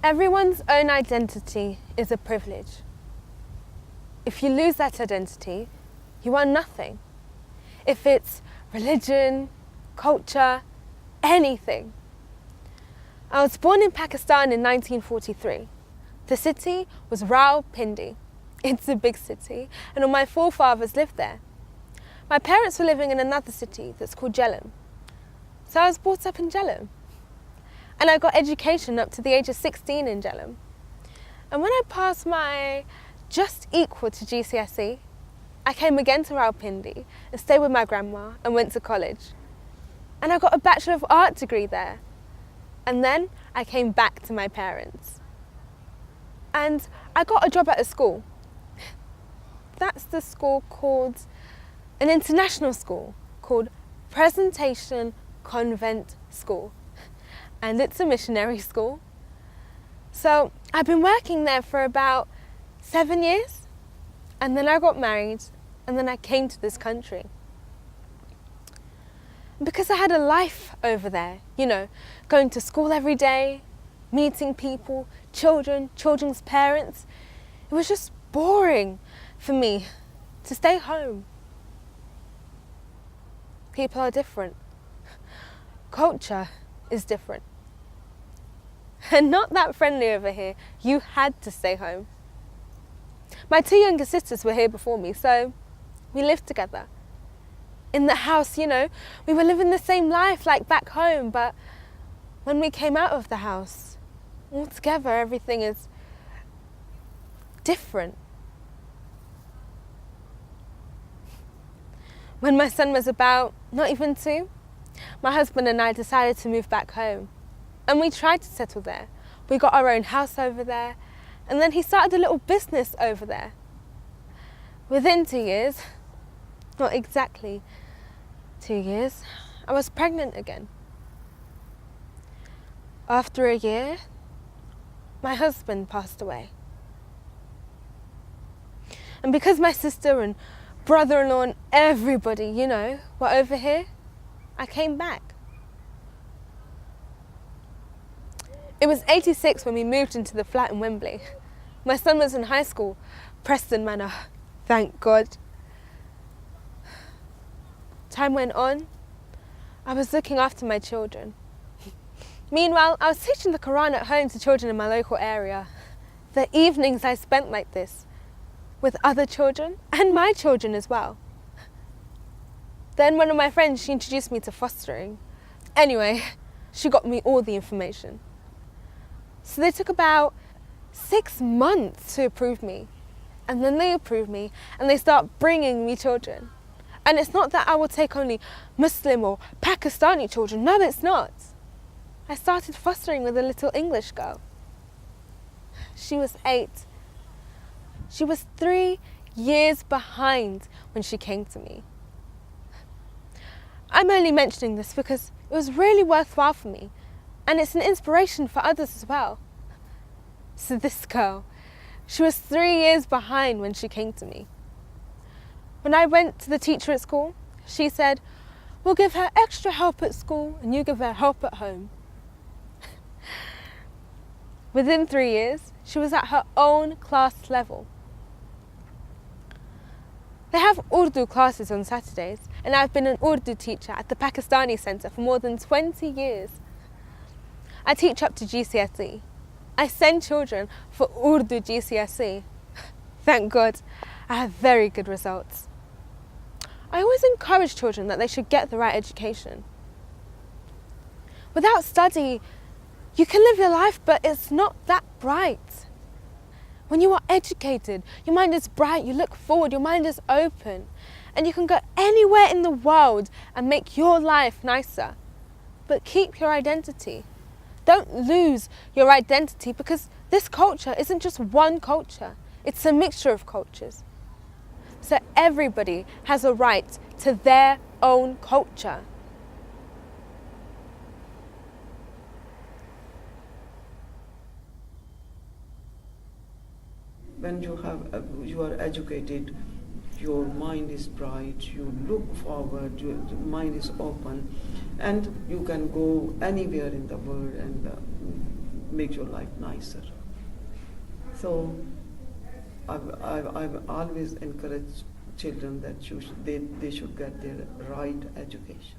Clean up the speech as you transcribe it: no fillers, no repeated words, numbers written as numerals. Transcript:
Everyone's own identity is a privilege. If you lose that identity, you are nothing. If it's religion, culture, anything. I was born in Pakistan in 1943. The city was Rawalpindi. It's a big city, and all my forefathers lived there. My parents were living in another city that's called Jhelum. So I was brought up in Jhelum. And I got education up to the age of 16 in Jhelum. And when I passed my just equal to GCSE, I came again to Rawalpindi and stayed with my grandma and went to college. And I got a Bachelor of Art degree there. And then I came back to my parents. And I got a job at a school. That's the school called, an international school called Presentation Convent School. And it's a missionary school. So I've been working there for about 7 years. And then I got married, and then I came to this country. Because I had a life over there, going to school every day, meeting people, children, children's parents. It was just boring for me to stay home. People are different. Culture is different. And not that friendly over here. You had to stay home. My 2 younger sisters were here before me, so we lived together. In the house, we were living the same life like back home, but when we came out of the house, altogether everything is different. When my son was about not even 2, my husband and I decided to move back home. And we tried to settle there. We got our own house over there. And then he started a little business over there. Within 2 years, not exactly 2 years, I was pregnant again. After a year, my husband passed away. And because my sister and brother-in-law and everybody, were over here, I came back. It was 86 when we moved into the flat in Wembley. My son was in high school, Preston Manor, thank God. Time went on, I was looking after my children. Meanwhile, I was teaching the Quran at home to children in my local area. The evenings I spent like this, with other children, and my children as well. Then one of my friends, she introduced me to fostering. Anyway, she got me all the information. So they took about 6 months to approve me. And then they approve me and they start bringing me children. And it's not that I will take only Muslim or Pakistani children. No, it's not. I started fostering with a little English girl. She was 8. She was 3 years behind when she came to me. I'm only mentioning this because it was really worthwhile for me. And it's an inspiration for others as well. So this girl, she was 3 years behind when she came to me. When I went to the teacher at school, she said, we'll give her extra help at school and you give her help at home. Within 3 years, she was at her own class level. They have Urdu classes on Saturdays, and I've been an Urdu teacher at the Pakistani Centre for more than 20 years. I teach up to GCSE. I send children for Urdu GCSE. Thank God, I have very good results. I always encourage children that they should get the right education. Without study, you can live your life, but it's not that bright. When you are educated, your mind is bright, you look forward, your mind is open, and you can go anywhere in the world and make your life nicer. But keep your identity. Don't lose your identity, because this culture isn't just one culture, it's a mixture of cultures. So everybody has a right to their own culture. When you are educated, your mind is bright, you look forward, your mind is open, and you can go anywhere in the world and make your life nicer. So I've always encouraged children that they should get their right education.